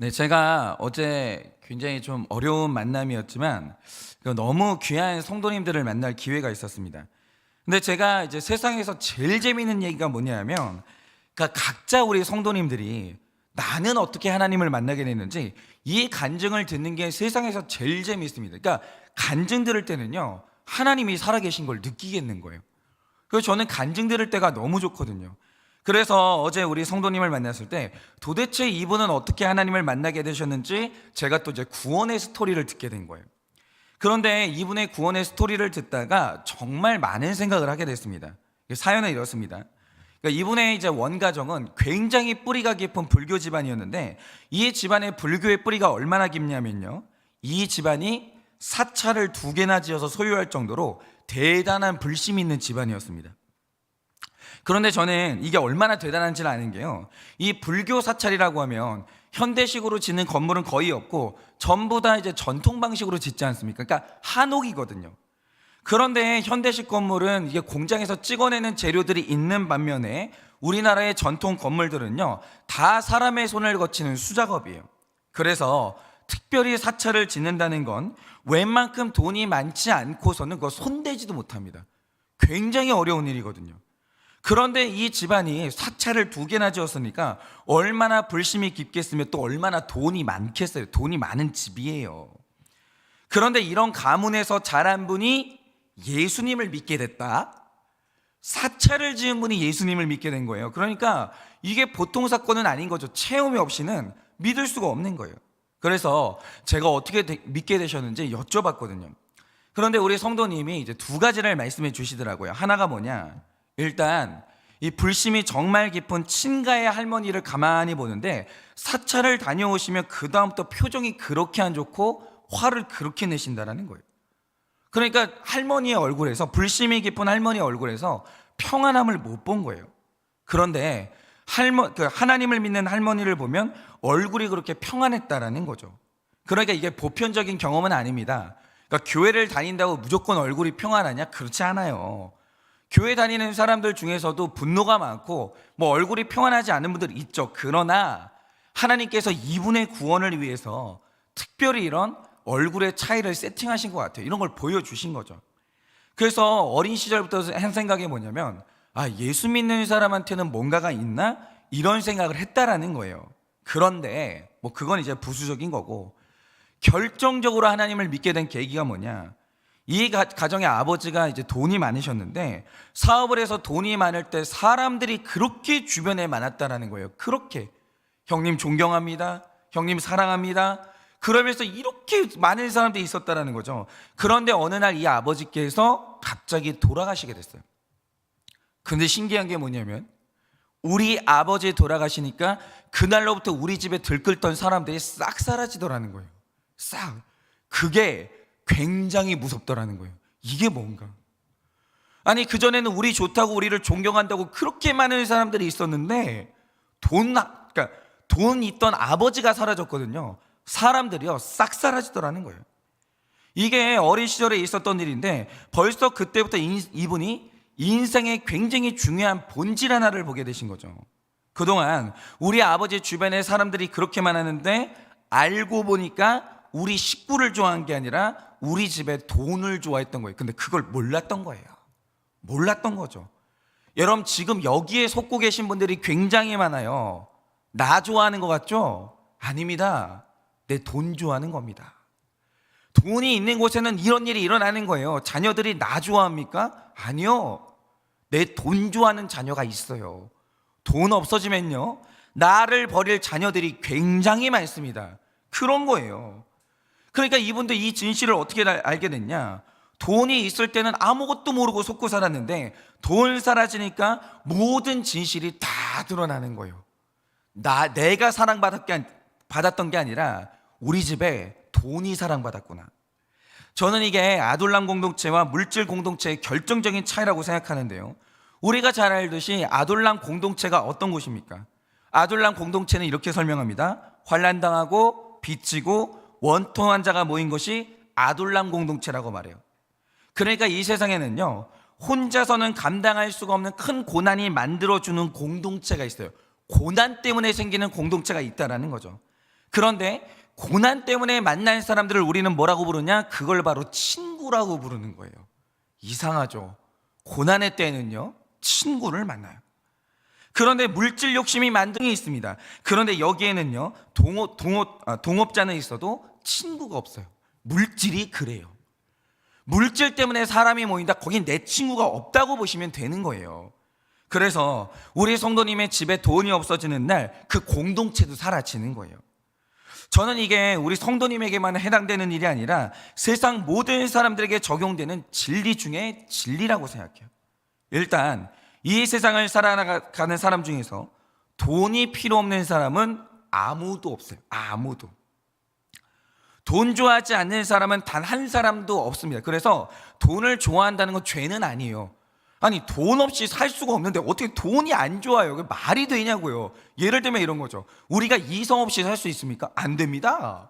네, 제가 어제 굉장히 좀 어려운 만남이었지만 너무 귀한 성도님들을 만날 기회가 있었습니다. 근데 제가 이제 세상에서 제일 재미있는 얘기가 뭐냐면, 그러니까 각자 우리 성도님들이 나는 어떻게 하나님을 만나게 됐는지 이 간증을 듣는 게 세상에서 제일 재미있습니다. 그러니까 간증 들을 때는요, 하나님이 살아계신 걸 느끼겠는 거예요. 그래서 저는 간증 들을 때가 너무 좋거든요. 그래서 어제 우리 성도님을 만났을 때 도대체 이분은 어떻게 하나님을 만나게 되셨는지 제가 또 이제 구원의 스토리를 듣게 된 거예요. 그런데 이분의 구원의 스토리를 듣다가 정말 많은 생각을 하게 됐습니다. 사연은 이렇습니다. 그러니까 이분의 이제 원가정은 굉장히 뿌리가 깊은 불교 집안이었는데, 이 집안의 불교의 뿌리가 얼마나 깊냐면요, 이 집안이 사찰을 2개나 지어서 소유할 정도로 대단한 불심이 있는 집안이었습니다. 그런데 저는 이게 얼마나 대단한지를 아는 게요, 이 불교 사찰이라고 하면 현대식으로 짓는 건물은 거의 없고 전부 다 이제 전통 방식으로 짓지 않습니까? 그러니까 한옥이거든요. 그런데 현대식 건물은 이게 공장에서 찍어내는 재료들이 있는 반면에 우리나라의 전통 건물들은요, 다 사람의 손을 거치는 수작업이에요. 그래서 특별히 사찰을 짓는다는 건 웬만큼 돈이 많지 않고서는 그거 손대지도 못합니다. 굉장히 어려운 일이거든요. 그런데 이 집안이 사찰을 2개나 지었으니까 얼마나 불심이 깊겠으며 또 얼마나 돈이 많겠어요. 돈이 많은 집이에요. 그런데 이런 가문에서 자란 분이 예수님을 믿게 됐다. 사찰을 지은 분이 예수님을 믿게 된 거예요. 그러니까 이게 보통 사건은 아닌 거죠. 체험이 없이는 믿을 수가 없는 거예요. 그래서 제가 어떻게 믿게 되셨는지 여쭤봤거든요. 그런데 우리 성도님이 이제 2가지를 말씀해 주시더라고요. 하나가 뭐냐, 일단 이 불심이 정말 깊은 친가의 할머니를 가만히 보는데 사찰을 다녀오시면 그 다음부터 표정이 그렇게 안 좋고 화를 그렇게 내신다라는 거예요. 그러니까 할머니의 얼굴에서, 불심이 깊은 할머니의 얼굴에서 평안함을 못 본 거예요. 그런데 하나님을 믿는 할머니를 보면 얼굴이 그렇게 평안했다라는 거죠. 그러니까 이게 보편적인 경험은 아닙니다. 그러니까 교회를 다닌다고 무조건 얼굴이 평안하냐? 그렇지 않아요. 교회 다니는 사람들 중에서도 분노가 많고 뭐 얼굴이 평안하지 않은 분들 있죠. 그러나 하나님께서 이분의 구원을 위해서 특별히 이런 얼굴의 차이를 세팅하신 것 같아요. 이런 걸 보여주신 거죠. 그래서 어린 시절부터 한 생각이 뭐냐면, 예수 믿는 사람한테는 뭔가가 있나? 이런 생각을 했다라는 거예요. 그런데 뭐 그건 이제 부수적인 거고, 결정적으로 하나님을 믿게 된 계기가 뭐냐, 이 가정의 아버지가 이제 돈이 많으셨는데 사업을 해서 돈이 많을 때 사람들이 그렇게 주변에 많았다라는 거예요. 그렇게 형님 존경합니다, 형님 사랑합니다, 그러면서 이렇게 많은 사람들이 있었다라는 거죠. 그런데 어느 날 이 아버지께서 갑자기 돌아가시게 됐어요. 근데 신기한 게 뭐냐면, 우리 아버지 돌아가시니까 그날로부터 우리 집에 들끓던 사람들이 싹 사라지더라는 거예요. 싹. 그게 굉장히 무섭더라는 거예요. 이게 뭔가? 아니, 그전에는 우리 좋다고 우리를 존경한다고 그렇게 많은 사람들이 있었는데 그러니까 돈 있던 아버지가 사라졌거든요. 사람들이요 싹 사라지더라는 거예요. 이게 어린 시절에 있었던 일인데 벌써 그때부터 이분이 인생의 굉장히 중요한 본질 하나를 보게 되신 거죠. 그동안 우리 아버지 주변에 사람들이 그렇게 많았는데 알고 보니까 우리 식구를 좋아한 게 아니라 우리 집에 돈을 좋아했던 거예요. 근데 그걸 몰랐던 거예요. 몰랐던 거죠. 여러분, 지금 여기에 속고 계신 분들이 굉장히 많아요. 나 좋아하는 것 같죠? 아닙니다. 내 돈 좋아하는 겁니다. 돈이 있는 곳에는 이런 일이 일어나는 거예요. 자녀들이 나 좋아합니까? 아니요. 내 돈 좋아하는 자녀가 있어요. 돈 없어지면요, 나를 버릴 자녀들이 굉장히 많습니다. 그런 거예요. 그러니까 이분도 이 진실을 어떻게 알게 됐냐, 돈이 있을 때는 아무것도 모르고 속고 살았는데 돈 사라지니까 모든 진실이 다 드러나는 거예요. 내가 사랑받았던 게 아니라 우리 집에 돈이 사랑받았구나. 저는 이게 아둘람 공동체와 물질 공동체의 결정적인 차이라고 생각하는데요, 우리가 잘 알듯이 아둘람 공동체가 어떤 곳입니까? 아둘람 공동체는 이렇게 설명합니다. 환난당하고 빚지고 원통한 자가 모인 것이 아둘람 공동체라고 말해요. 그러니까 이 세상에는요, 혼자서는 감당할 수가 없는 큰 고난이 만들어주는 공동체가 있어요. 고난 때문에 생기는 공동체가 있다라는 거죠. 그런데 고난 때문에 만난 사람들을 우리는 뭐라고 부르냐? 그걸 바로 친구라고 부르는 거예요. 이상하죠? 고난의 때에는요, 친구를 만나요. 그런데 물질 욕심이 만든 게 있습니다. 그런데 여기에는요, 동업자는 있어도 친구가 없어요. 물질이 그래요. 물질 때문에 사람이 모인다, 거긴 내 친구가 없다고 보시면 되는 거예요. 그래서 우리 성도님의 집에 돈이 없어지는 날 그 공동체도 사라지는 거예요. 저는 이게 우리 성도님에게만 해당되는 일이 아니라 세상 모든 사람들에게 적용되는 진리 중에 진리라고 생각해요. 일단 이 세상을 살아가는 사람 중에서 돈이 필요 없는 사람은 아무도 없어요. 아무도. 돈 좋아하지 않는 사람은 단 한 사람도 없습니다. 그래서 돈을 좋아한다는 건 죄는 아니에요. 아니, 돈 없이 살 수가 없는데 어떻게 돈이 안 좋아요? 그게 말이 되냐고요. 예를 들면 이런 거죠. 우리가 이성 없이 살 수 있습니까? 안 됩니다.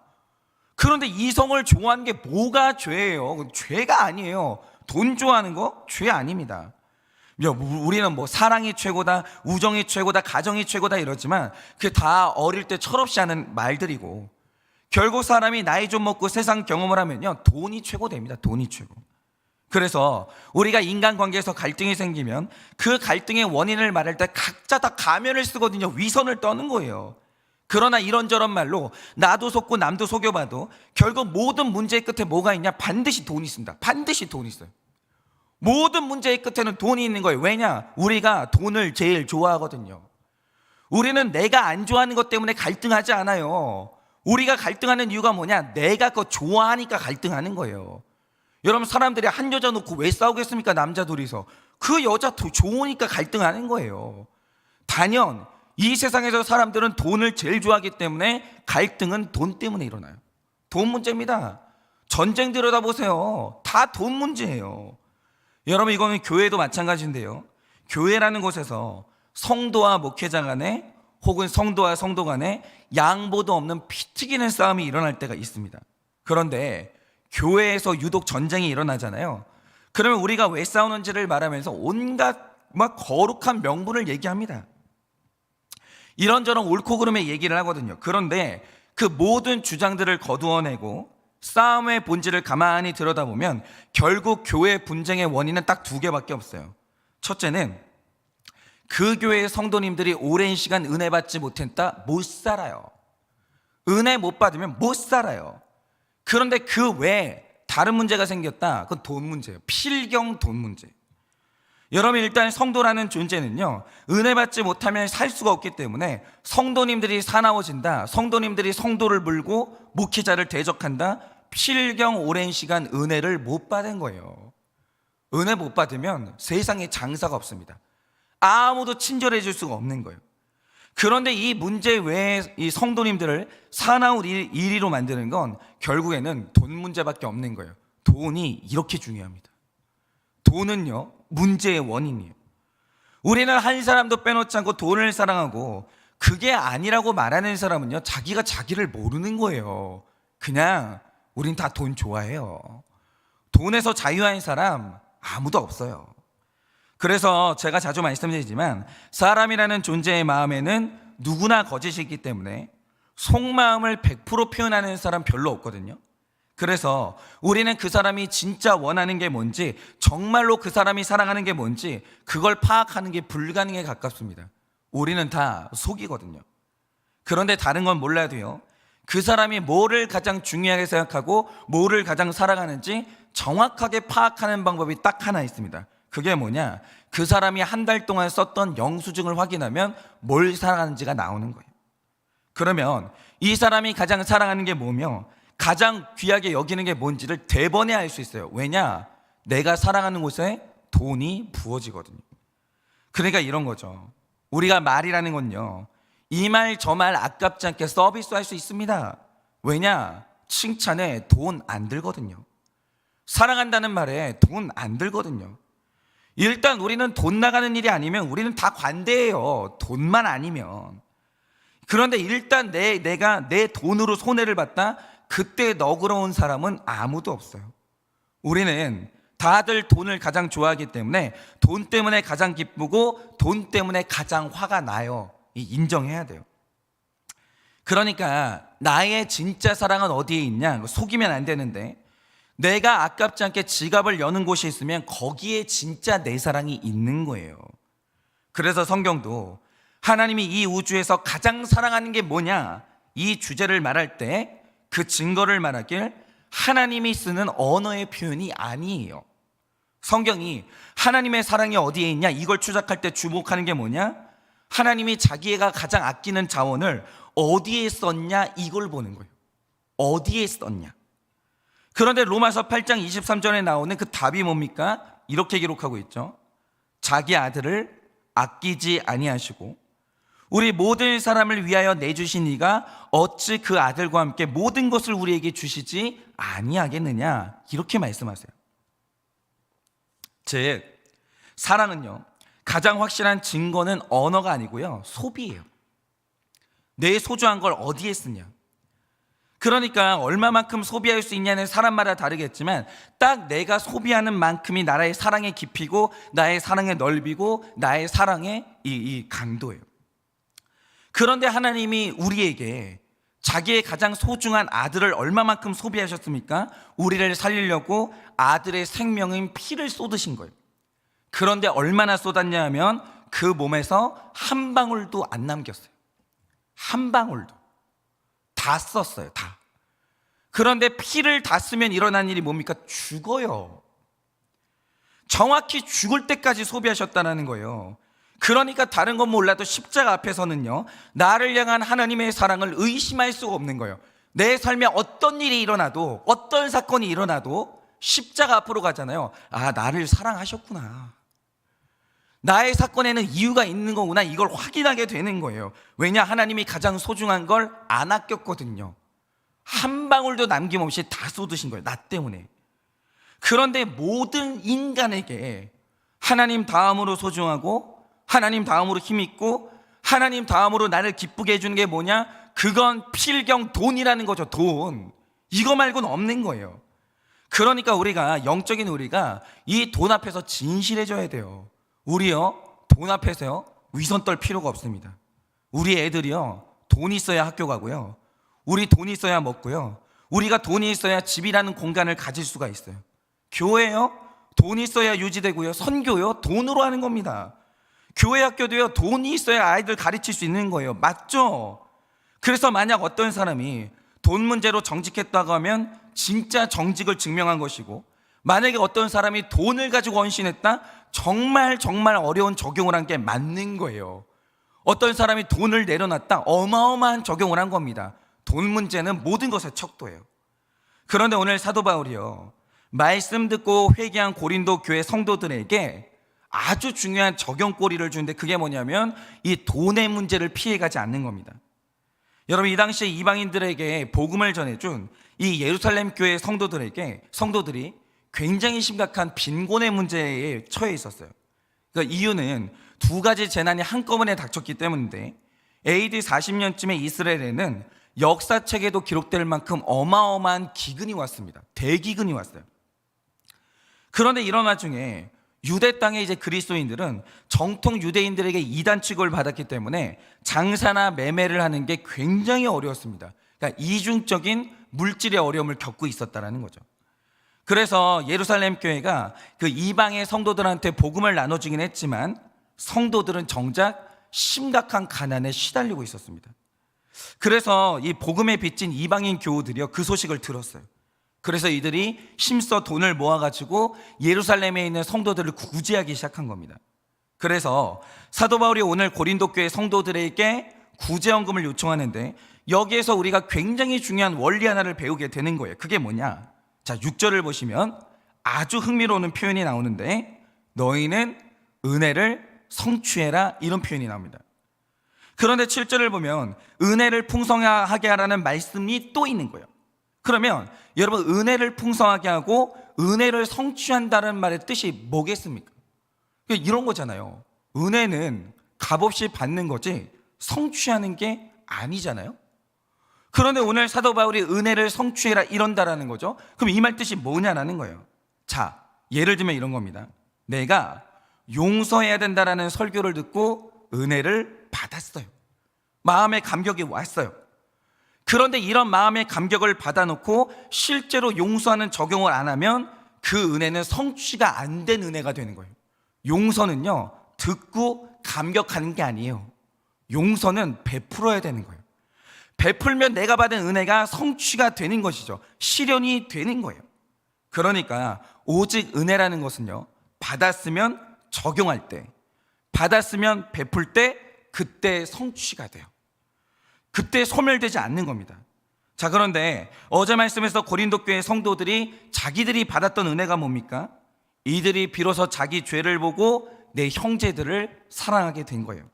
그런데 이성을 좋아하는 게 뭐가 죄예요? 죄가 아니에요. 돈 좋아하는 거 죄 아닙니다. 우리는 뭐 사랑이 최고다, 우정이 최고다, 가정이 최고다 이러지만 그게 다 어릴 때 철없이 하는 말들이고, 결국 사람이 나이 좀 먹고 세상 경험을 하면요, 돈이 최고됩니다. 돈이 최고. 그래서 우리가 인간관계에서 갈등이 생기면 그 갈등의 원인을 말할 때 각자 다 가면을 쓰거든요. 위선을 떠는 거예요. 그러나 이런저런 말로 나도 속고 남도 속여봐도 결국 모든 문제의 끝에 뭐가 있냐? 반드시 돈이 있습니다. 반드시 돈이 있어요. 모든 문제의 끝에는 돈이 있는 거예요. 왜냐? 우리가 돈을 제일 좋아하거든요. 우리는 내가 안 좋아하는 것 때문에 갈등하지 않아요. 우리가 갈등하는 이유가 뭐냐? 내가 그거 좋아하니까 갈등하는 거예요. 여러분, 사람들이 한 여자 놓고 왜 싸우겠습니까? 남자 둘이서. 그 여자 좋으니까 갈등하는 거예요. 단연 이 세상에서 사람들은 돈을 제일 좋아하기 때문에 갈등은 돈 때문에 일어나요. 돈 문제입니다. 전쟁 들여다보세요. 다 돈 문제예요. 여러분, 이거는 교회도 마찬가지인데요, 교회라는 곳에서 성도와 목회자 간에 혹은 성도와 성도 간에 양보도 없는 피 튀기는 싸움이 일어날 때가 있습니다. 그런데 교회에서 유독 전쟁이 일어나잖아요. 그러면 우리가 왜 싸우는지를 말하면서 온갖 막 거룩한 명분을 얘기합니다. 이런저런 옳고 그름의 얘기를 하거든요. 그런데 그 모든 주장들을 거두어내고 싸움의 본질을 가만히 들여다보면 결국 교회 분쟁의 원인은 딱 두 개밖에 없어요. 첫째는 그 교회의 성도님들이 오랜 시간 은혜 받지 못했다, 못 살아요. 은혜 못 받으면 못 살아요. 그런데 그 외에 다른 문제가 생겼다, 그건 돈 문제예요. 필경 돈 문제. 여러분, 일단 성도라는 존재는요, 은혜 받지 못하면 살 수가 없기 때문에 성도님들이 사나워진다, 성도님들이 성도를 물고 목회자를 대적한다, 필경 오랜 시간 은혜를 못 받은 거예요. 은혜 못 받으면 세상에 장사가 없습니다. 아무도 친절해 줄 수가 없는 거예요. 그런데 이 문제 외에 이 성도님들을 사나운 이리로 만드는 건 결국에는 돈 문제밖에 없는 거예요. 돈이 이렇게 중요합니다. 돈은요, 문제의 원인이에요. 우리는 한 사람도 빼놓지 않고 돈을 사랑하고, 그게 아니라고 말하는 사람은요, 자기가 자기를 모르는 거예요. 그냥 우린 다 돈 좋아해요. 돈에서 자유한 사람 아무도 없어요. 그래서 제가 자주 말씀드리지만 사람이라는 존재의 마음에는 누구나 거짓이 있기 때문에 속마음을 100% 표현하는 사람 별로 없거든요. 그래서 우리는 그 사람이 진짜 원하는 게 뭔지, 정말로 그 사람이 사랑하는 게 뭔지 그걸 파악하는 게 불가능에 가깝습니다. 우리는 다 속이거든요. 그런데 다른 건 몰라도요, 그 사람이 뭐를 가장 중요하게 생각하고 뭐를 가장 사랑하는지 정확하게 파악하는 방법이 딱 하나 있습니다. 그게 뭐냐? 그 사람이 한 달 동안 썼던 영수증을 확인하면 뭘 사랑하는지가 나오는 거예요. 그러면 이 사람이 가장 사랑하는 게 뭐며 가장 귀하게 여기는 게 뭔지를 대번에 알 수 있어요. 왜냐? 내가 사랑하는 곳에 돈이 부어지거든요. 그러니까 이런 거죠. 우리가 말이라는 건요, 이 말 저 말 아깝지 않게 서비스할 수 있습니다. 왜냐? 칭찬에 돈 안 들거든요. 사랑한다는 말에 돈 안 들거든요. 일단 우리는 돈 나가는 일이 아니면 우리는 다 관대해요. 돈만 아니면. 그런데 일단 내가 내 돈으로 손해를 봤다, 그때 너그러운 사람은 아무도 없어요. 우리는 다들 돈을 가장 좋아하기 때문에 돈 때문에 가장 기쁘고 돈 때문에 가장 화가 나요. 인정해야 돼요. 그러니까 나의 진짜 사랑은 어디에 있냐? 속이면 안 되는데, 내가 아깝지 않게 지갑을 여는 곳이 있으면 거기에 진짜 내 사랑이 있는 거예요. 그래서 성경도 하나님이 이 우주에서 가장 사랑하는 게 뭐냐, 이 주제를 말할 때 그 증거를 말하길 하나님이 쓰는 언어의 표현이 아니에요. 성경이 하나님의 사랑이 어디에 있냐 이걸 추적할 때 주목하는 게 뭐냐, 하나님이 자기가 가장 아끼는 자원을 어디에 썼냐 이걸 보는 거예요. 어디에 썼냐. 그런데 로마서 8장 23절에 나오는 그 답이 뭡니까? 이렇게 기록하고 있죠. 자기 아들을 아끼지 아니하시고 우리 모든 사람을 위하여 내주신 이가 어찌 그 아들과 함께 모든 것을 우리에게 주시지 아니하겠느냐, 이렇게 말씀하세요. 즉 사랑은요, 가장 확실한 증거는 언어가 아니고요, 소비예요. 내 소중한 걸 어디에 쓰냐. 그러니까 얼마만큼 소비할 수 있냐는 사람마다 다르겠지만 딱 내가 소비하는 만큼이 나의 사랑의 깊이고 나의 사랑의 넓이고 나의 사랑의 이 강도예요. 그런데 하나님이 우리에게 자기의 가장 소중한 아들을 얼마만큼 소비하셨습니까? 우리를 살리려고 아들의 생명인 피를 쏟으신 거예요. 그런데 얼마나 쏟았냐 하면 그 몸에서 한 방울도 안 남겼어요. 한 방울도. 다 썼어요, 다. 그런데 피를 다 쓰면 일어난 일이 뭡니까? 죽어요. 정확히 죽을 때까지 소비하셨다는 거예요. 그러니까 다른 건 몰라도 십자가 앞에서는요, 나를 향한 하나님의 사랑을 의심할 수가 없는 거예요. 내 삶에 어떤 일이 일어나도, 어떤 사건이 일어나도 십자가 앞으로 가잖아요. 아, 나를 사랑하셨구나, 나의 사건에는 이유가 있는 거구나, 이걸 확인하게 되는 거예요. 왜냐? 하나님이 가장 소중한 걸 안 아꼈거든요. 한 방울도 남김없이 다 쏟으신 거예요, 나 때문에. 그런데 모든 인간에게 하나님 다음으로 소중하고 하나님 다음으로 힘있고 하나님 다음으로 나를 기쁘게 해주는 게 뭐냐? 그건 필경 돈이라는 거죠. 돈. 이거 말고는 없는 거예요. 그러니까 우리가, 영적인 우리가 이 돈 앞에서 진실해져야 돼요. 우리요, 돈 앞에서요 위선 떨 필요가 없습니다. 우리 애들이요, 돈 있어야 학교 가고요, 우리 돈 있어야 먹고요, 우리가 돈이 있어야 집이라는 공간을 가질 수가 있어요. 교회요, 돈 있어야 유지되고요, 선교요, 돈으로 하는 겁니다. 교회 학교도요, 돈이 있어야 아이들 가르칠 수 있는 거예요. 맞죠? 그래서 만약 어떤 사람이 돈 문제로 정직했다고 하면 진짜 정직을 증명한 것이고, 만약에 어떤 사람이 돈을 가지고 헌신했다, 정말 어려운 적용을 한 게 맞는 거예요. 어떤 사람이 돈을 내려놨다, 어마어마한 적용을 한 겁니다. 돈 문제는 모든 것의 척도예요. 그런데 오늘 사도 바울이요, 말씀 듣고 회개한 고린도 교회 성도들에게 아주 중요한 적용꼬리를 주는데, 그게 뭐냐면 이 돈의 문제를 피해가지 않는 겁니다. 여러분, 이 당시에 이방인들에게 복음을 전해준 이 예루살렘 교회 성도들이 굉장히 심각한 빈곤의 문제에 처해 있었어요. 그러니까 이유는 두 가지 재난이 한꺼번에 닥쳤기 때문인데, AD 40년쯤에 이스라엘에는 역사책에도 기록될 만큼 어마어마한 기근이 왔습니다. 대기근이 왔어요. 그런데 이런 와중에 유대 땅의 이제 그리스도인들은 정통 유대인들에게 이단 취급을 받았기 때문에 장사나 매매를 하는 게 굉장히 어려웠습니다. 그러니까 이중적인 물질의 어려움을 겪고 있었다는 거죠. 그래서 예루살렘 교회가 그 이방의 성도들한테 복음을 나눠주긴 했지만 성도들은 정작 심각한 가난에 시달리고 있었습니다. 그래서 이 복음에 빚진 이방인 교우들이요, 그 소식을 들었어요. 그래서 이들이 힘써 돈을 모아가지고 예루살렘에 있는 성도들을 구제하기 시작한 겁니다. 그래서 사도 바울이 오늘 고린도 교회 성도들에게 구제헌금을 요청하는데, 여기에서 우리가 굉장히 중요한 원리 하나를 배우게 되는 거예요. 그게 뭐냐? 자, 6절을 보시면 아주 흥미로운 표현이 나오는데, 너희는 은혜를 성취해라, 이런 표현이 나옵니다. 그런데 7절을 보면 은혜를 풍성하게 하라는 말씀이 또 있는 거예요. 그러면 여러분, 은혜를 풍성하게 하고 은혜를 성취한다는 말의 뜻이 뭐겠습니까? 이런 거잖아요. 은혜는 값없이 받는 거지 성취하는 게 아니잖아요. 그런데 오늘 사도 바울이 은혜를 성취해라 이런다라는 거죠. 그럼 이 말 뜻이 뭐냐라는 거예요. 자, 예를 들면 이런 겁니다. 내가 용서해야 된다라는 설교를 듣고 은혜를 받았어요. 마음에 감격이 왔어요. 그런데 이런 마음의 감격을 받아놓고 실제로 용서하는 적용을 안 하면 그 은혜는 성취가 안 된 은혜가 되는 거예요. 용서는요, 듣고 감격하는 게 아니에요. 용서는 베풀어야 되는 거예요. 베풀면 내가 받은 은혜가 성취가 되는 것이죠. 실현이 되는 거예요. 그러니까 오직 은혜라는 것은요, 받았으면 적용할 때, 받았으면 베풀 때, 그때 성취가 돼요. 그때 소멸되지 않는 겁니다. 자, 그런데 어제 말씀에서 고린도 교회 성도들이 자기들이 받았던 은혜가 뭡니까? 이들이 비로소 자기 죄를 보고 내 형제들을 사랑하게 된 거예요.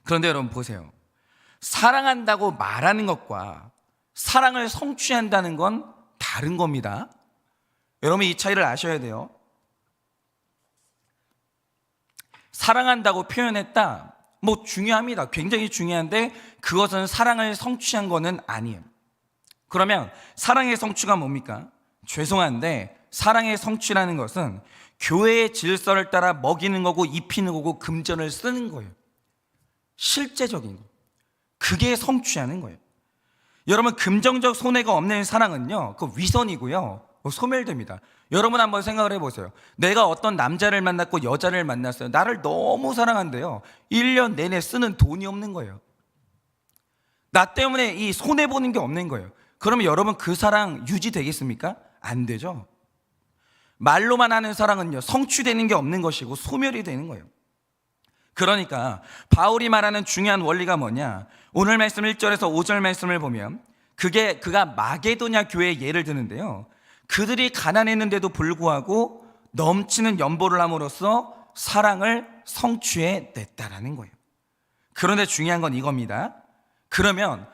그런데 여러분 보세요. 사랑한다고 말하는 것과 사랑을 성취한다는 건 다른 겁니다. 여러분 이 차이를 아셔야 돼요. 사랑한다고 표현했다, 뭐 중요합니다. 굉장히 중요한데 그것은 사랑을 성취한 거는 아니에요. 그러면 사랑의 성취가 뭡니까? 죄송한데 사랑의 성취라는 것은 교회의 질서를 따라 먹이는 거고 입히는 거고 금전을 쓰는 거예요. 실제적인 거. 그게 성취하는 거예요. 여러분 금전적 손해가 없는 사랑은요, 그 위선이고요, 소멸됩니다. 여러분 한번 생각을 해보세요. 내가 어떤 남자를 만났고 여자를 만났어요. 나를 너무 사랑한대요. 1년 내내 쓰는 돈이 없는 거예요. 나 때문에 이 손해보는 게 없는 거예요. 그러면 여러분 그 사랑 유지되겠습니까? 안 되죠. 말로만 하는 사랑은요, 성취되는 게 없는 것이고 소멸이 되는 거예요. 그러니까 바울이 말하는 중요한 원리가 뭐냐, 오늘 말씀 1절에서 5절 말씀을 보면 그가 마게도냐 교회의 예를 드는데요, 그들이 가난했는데도 불구하고 넘치는 연보를 함으로써 사랑을 성취해 냈다라는 거예요. 그런데 중요한 건 이겁니다. 그러면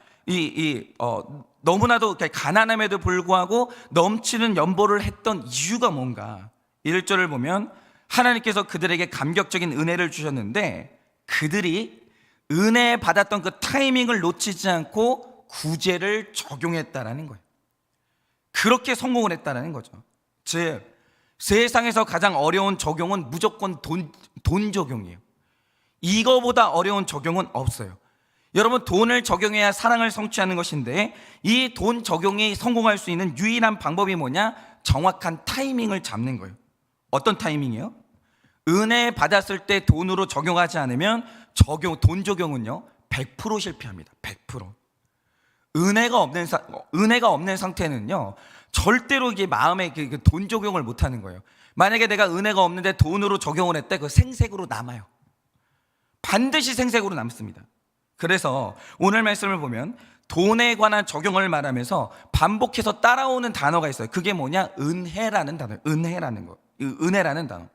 너무나도 가난함에도 불구하고 넘치는 연보를 했던 이유가 뭔가? 1절을 보면 하나님께서 그들에게 감격적인 은혜를 주셨는데 그들이 은혜 받았던 그 타이밍을 놓치지 않고 구제를 적용했다라는 거예요. 그렇게 성공을 했다는 거죠. 즉 세상에서 가장 어려운 적용은 무조건 돈 적용이에요. 이거보다 어려운 적용은 없어요. 여러분 돈을 적용해야 사랑을 성취하는 것인데 이 돈 적용이 성공할 수 있는 유일한 방법이 뭐냐? 정확한 타이밍을 잡는 거예요. 어떤 타이밍이요? 은혜 받았을 때 돈으로 적용하지 않으면 돈 적용은요 100% 실패합니다. 100%. 은혜가 없는 상태는요 절대로 이게 마음에 돈 적용을 못 하는 거예요. 만약에 내가 은혜가 없는데 돈으로 적용을 했대, 그 생색으로 남아요. 반드시 생색으로 남습니다. 그래서 오늘 말씀을 보면 돈에 관한 적용을 말하면서 반복해서 따라오는 단어가 있어요. 그게 뭐냐? 은혜라는 단어예요. 은혜라는 단어.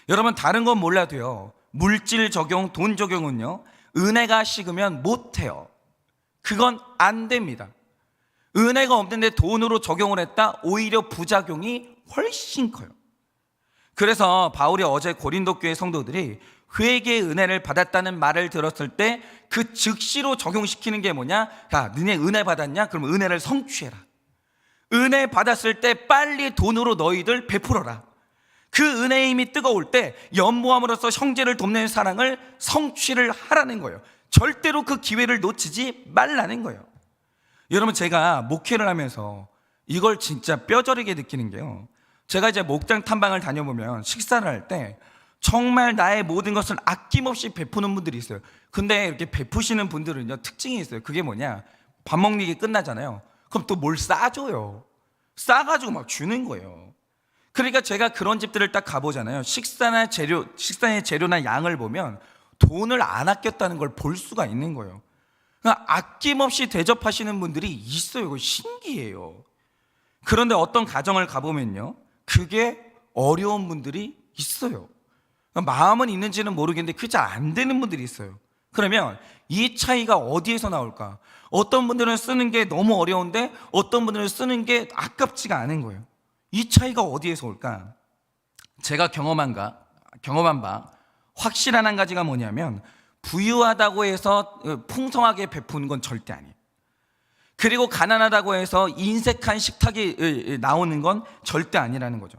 여러분 다른 건 몰라도요, 물질 적용, 돈 적용은요 은혜가 식으면 못해요. 그건 안 됩니다. 은혜가 없는데 돈으로 적용을 했다, 오히려 부작용이 훨씬 커요. 그래서 바울이 어제 고린도 교회 성도들이 회개의 은혜를 받았다는 말을 들었을 때 그 즉시로 적용시키는 게 뭐냐? 야, 너네 은혜 받았냐? 그럼 은혜를 성취해라. 은혜 받았을 때 빨리 돈으로 너희들 베풀어라. 그 은혜의 힘이 뜨거울 때 연모함으로써 형제를 돕는 사랑을 성취를 하라는 거예요. 절대로 그 기회를 놓치지 말라는 거예요. 여러분 제가 목회를 하면서 이걸 진짜 뼈저리게 느끼는 게요, 제가 이제 목장 탐방을 다녀보면 식사를 할 때 정말 나의 모든 것을 아낌없이 베푸는 분들이 있어요. 근데 이렇게 베푸시는 분들은요 특징이 있어요. 그게 뭐냐? 밥 먹는 게 끝나잖아요. 그럼 또 뭘 싸줘요. 싸가지고 막 주는 거예요. 그러니까 제가 그런 집들을 딱 가보잖아요. 식사의 재료나 양을 보면 돈을 안 아꼈다는 걸 볼 수가 있는 거예요. 그러니까 아낌없이 대접하시는 분들이 있어요. 이거 신기해요. 그런데 어떤 가정을 가보면요, 그게 어려운 분들이 있어요. 마음은 있는지는 모르겠는데 그게 잘 안 되는 분들이 있어요. 그러면 이 차이가 어디에서 나올까? 어떤 분들은 쓰는 게 너무 어려운데 어떤 분들은 쓰는 게 아깝지가 않은 거예요. 이 차이가 어디에서 올까? 제가 경험한 바 확실한 한 가지가 뭐냐면, 부유하다고 해서 풍성하게 베푸는 건 절대 아니에요. 그리고 가난하다고 해서 인색한 식탁이 나오는 건 절대 아니라는 거죠.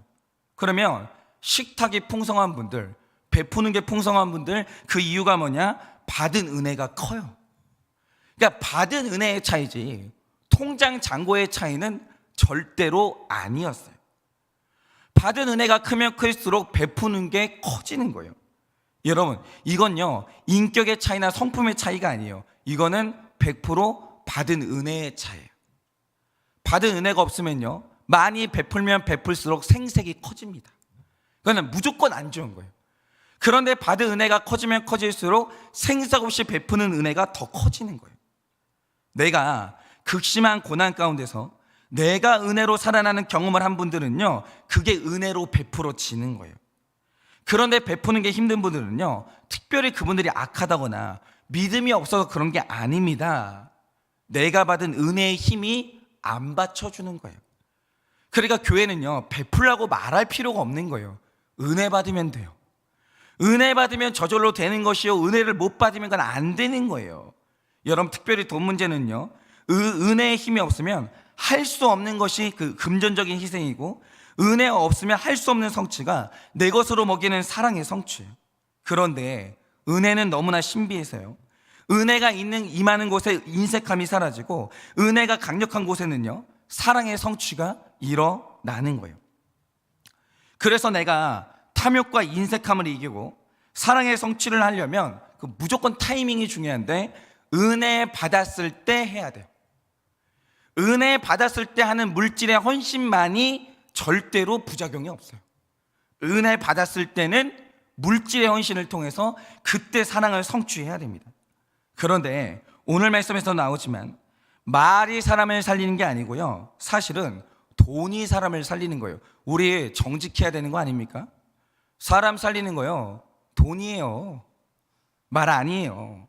그러면 식탁이 풍성한 분들, 베푸는 게 풍성한 분들, 그 이유가 뭐냐? 받은 은혜가 커요. 그러니까 받은 은혜의 차이지 통장 잔고의 차이는 절대로 아니었어요. 받은 은혜가 크면 클수록 베푸는 게 커지는 거예요. 여러분, 이건요 인격의 차이나 성품의 차이가 아니에요. 이거는 100% 받은 은혜의 차이예요. 받은 은혜가 없으면요 많이 베풀면 베풀수록 생색이 커집니다. 그거는 무조건 안 좋은 거예요. 그런데 받은 은혜가 커지면 커질수록 생색 없이 베푸는 은혜가 더 커지는 거예요. 내가 극심한 고난 가운데서 내가 은혜로 살아나는 경험을 한 분들은요 그게 은혜로 베풀어지는 거예요. 그런데 베푸는 게 힘든 분들은요 특별히 그분들이 악하다거나 믿음이 없어서 그런 게 아닙니다. 내가 받은 은혜의 힘이 안 받쳐주는 거예요. 그러니까 교회는요 베풀라고 말할 필요가 없는 거예요. 은혜 받으면 돼요. 은혜 받으면 저절로 되는 것이요 은혜를 못 받으면 그건 안 되는 거예요. 여러분, 특별히 돈 문제는요 은혜의 힘이 없으면 할 수 없는 것이 그 금전적인 희생이고, 은혜가 없으면 할 수 없는 성취가 내 것으로 먹이는 사랑의 성취예요. 그런데 은혜는 너무나 신비해서요 은혜가 임하는 곳에 인색함이 사라지고, 은혜가 강력한 곳에는요 사랑의 성취가 일어나는 거예요. 그래서 내가 탐욕과 인색함을 이기고 사랑의 성취를 하려면 무조건 타이밍이 중요한데, 은혜 받았을 때 해야 돼요. 은혜 받았을 때 하는 물질의 헌신만이 절대로 부작용이 없어요. 은혜 받았을 때는 물질의 헌신을 통해서 그때 사랑을 성취해야 됩니다. 그런데 오늘 말씀에서 나오지만 말이 사람을 살리는 게 아니고요 사실은 돈이 사람을 살리는 거예요. 우리 정직해야 되는 거 아닙니까? 사람 살리는 거요 돈이에요, 말 아니에요.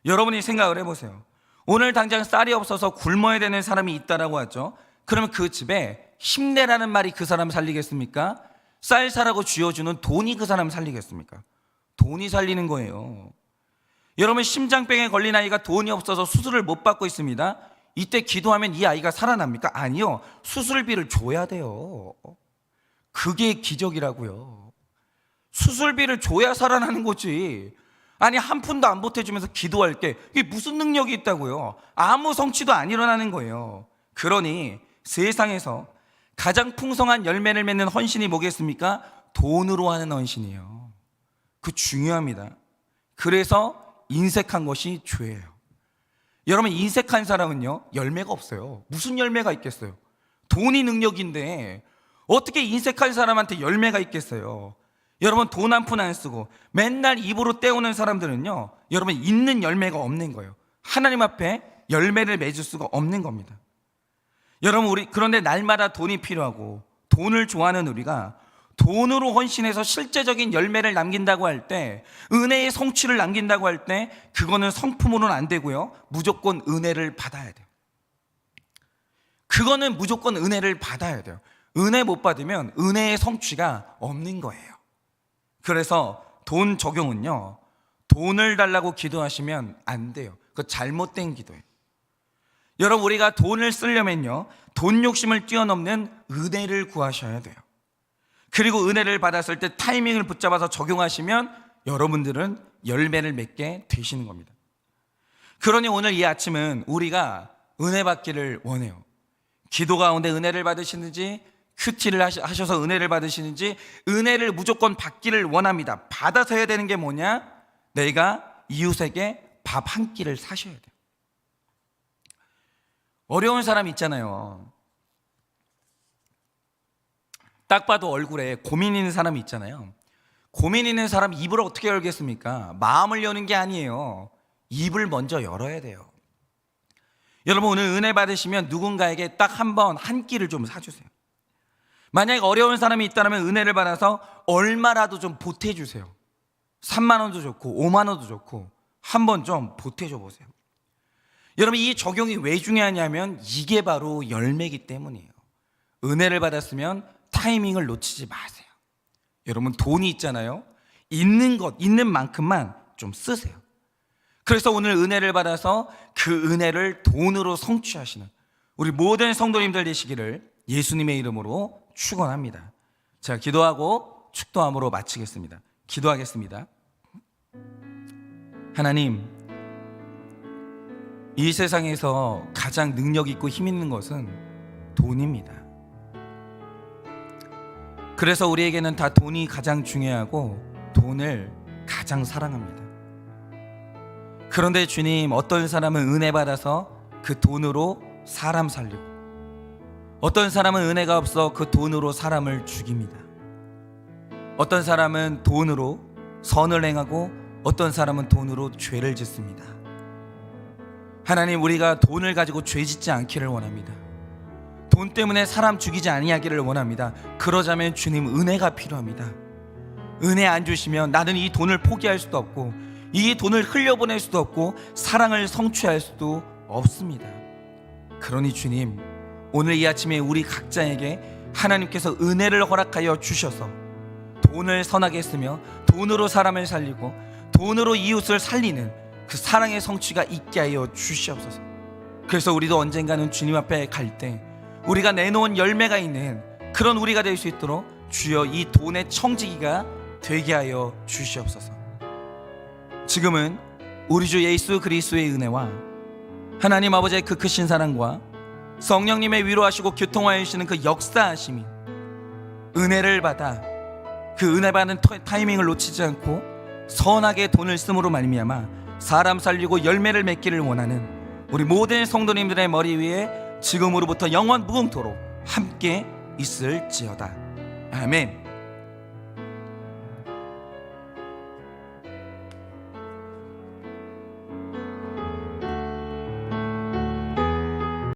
여러분이 생각을 해보세요. 오늘 당장 쌀이 없어서 굶어야 되는 사람이 있다라고 하죠. 그러면 그 집에 힘내라는 말이 그 사람 살리겠습니까? 쌀 사라고 쥐어주는 돈이 그 사람 살리겠습니까? 돈이 살리는 거예요. 여러분, 심장병에 걸린 아이가 돈이 없어서 수술을 못 받고 있습니다. 이때 기도하면 이 아이가 살아납니까? 아니요, 수술비를 줘야 돼요. 그게 기적이라고요. 수술비를 줘야 살아나는 거지. 아니, 한 푼도 안 보태주면서 기도할 게 이게 무슨 능력이 있다고요? 아무 성취도 안 일어나는 거예요. 그러니 세상에서 가장 풍성한 열매를 맺는 헌신이 뭐겠습니까? 돈으로 하는 헌신이에요. 그 중요합니다. 그래서 인색한 것이 죄예요. 여러분, 인색한 사람은요 열매가 없어요. 무슨 열매가 있겠어요? 돈이 능력인데 어떻게 인색한 사람한테 열매가 있겠어요? 여러분, 돈 한 푼 안 쓰고 맨날 입으로 때우는 사람들은요 여러분 있는 열매가 없는 거예요. 하나님 앞에 열매를 맺을 수가 없는 겁니다. 여러분, 그런데 날마다 돈이 필요하고 돈을 좋아하는 우리가 돈으로 헌신해서 실제적인 열매를 남긴다고 할 때, 은혜의 성취를 남긴다고 할 때, 그거는 성품으로는 안 되고요 무조건 은혜를 받아야 돼요. 그거는 무조건 은혜를 받아야 돼요. 은혜 못 받으면 은혜의 성취가 없는 거예요. 그래서 돈 적용은요 돈을 달라고 기도하시면 안 돼요. 그거 잘못된 기도예요. 여러분, 우리가 돈을 쓰려면요 돈 욕심을 뛰어넘는 은혜를 구하셔야 돼요. 그리고 은혜를 받았을 때 타이밍을 붙잡아서 적용하시면 여러분들은 열매를 맺게 되시는 겁니다. 그러니 오늘 이 아침은 우리가 은혜 받기를 원해요. 기도 가운데 은혜를 받으시는지, 큐티를 하셔서 은혜를 받으시는지, 은혜를 무조건 받기를 원합니다. 받아서 해야 되는 게 뭐냐? 내가 이웃에게 밥 한 끼를 사셔야 돼요. 어려운 사람 있잖아요. 딱 봐도 얼굴에 고민 있는 사람이 있잖아요. 고민 있는 사람 입을 어떻게 열겠습니까? 마음을 여는 게 아니에요. 입을 먼저 열어야 돼요. 여러분, 오늘 은혜 받으시면 누군가에게 딱 한 끼를 좀 사주세요. 만약에 어려운 사람이 있다면 은혜를 받아서 얼마라도 좀 보태주세요. 3만 원도 좋고 5만 원도 좋고 한번 좀 보태줘 보세요. 여러분, 이 적용이 왜 중요하냐면 이게 바로 열매이기 때문이에요. 은혜를 받았으면 타이밍을 놓치지 마세요. 여러분, 돈이 있잖아요. 있는 만큼만 좀 쓰세요. 그래서 오늘 은혜를 받아서 그 은혜를 돈으로 성취하시는 우리 모든 성도님들 되시기를 예수님의 이름으로 축원합니다. 제가 기도하고 축도함으로 마치겠습니다. 기도하겠습니다. 하나님, 우리가 은혜를 받았습니다. 은혜를 받아서 그 은혜를 돈으로 성취하시는 우리 모든 성도님들 되시기를 예수님의 이름으로 축원합니다. 제가 기도하고 축도함으로 마치겠습니다. 기도하겠습니다. 하나님, 우리가 은혜를 받았습니다. 은혜를 받아서 그 은혜를 돈으로 성취하시는 우리 모든 성도님들 되시기를 예수님의 이름으로 축원합니다. 제가 기도하고 축도함으로 마치겠습니다. 기도하겠습니다. 이 세상에서 가장 능력 있고 힘 있는 것은 돈입니다. 그래서 우리에게는 다 돈이 가장 중요하고 돈을 가장 사랑합니다. 그런데 주님, 어떤 사람은 은혜 받아서 그 돈으로 사람 살리고, 어떤 사람은 은혜가 없어 그 돈으로 사람을 죽입니다. 어떤 사람은 돈으로 선을 행하고 어떤 사람은 돈으로 죄를 짓습니다. 하나님, 우리가 돈을 가지고 죄 짓지 않기를 원합니다. 돈 때문에 사람 죽이지 아니하기를 원합니다. 그러자면 주님, 은혜가 필요합니다. 은혜 안 주시면 나는 이 돈을 포기할 수도 없고, 이 돈을 흘려보낼 수도 없고, 사랑을 성취할 수도 없습니다. 그러니 주님, 오늘 이 아침에 우리 각자에게 하나님께서 은혜를 허락하여 주셔서 돈을 선하게 쓰며 돈으로 사람을 살리고 돈으로 이웃을 살리는 그 사랑의 성취가 있게 하여 주시옵소서. 그래서 우리도 언젠가는 주님 앞에 갈 때 우리가 내놓은 열매가 있는 그런 우리가 될 수 있도록 주여 이 돈의 청지기가 되게 하여 주시옵소서. 지금은 우리 주 예수 그리스도의 은혜와 하나님 아버지의 그 크신 사랑과 성령님의 위로하시고 교통하여 주시는 그 역사하심이, 은혜를 받아 그 은혜 받는 타이밍을 놓치지 않고 선하게 돈을 씀으로 말미암아 사람 살리고 열매를 맺기를 원하는 우리 모든 성도님들의 머리 위에 지금으로부터 영원 무궁토록 함께 있을지어다. 아멘.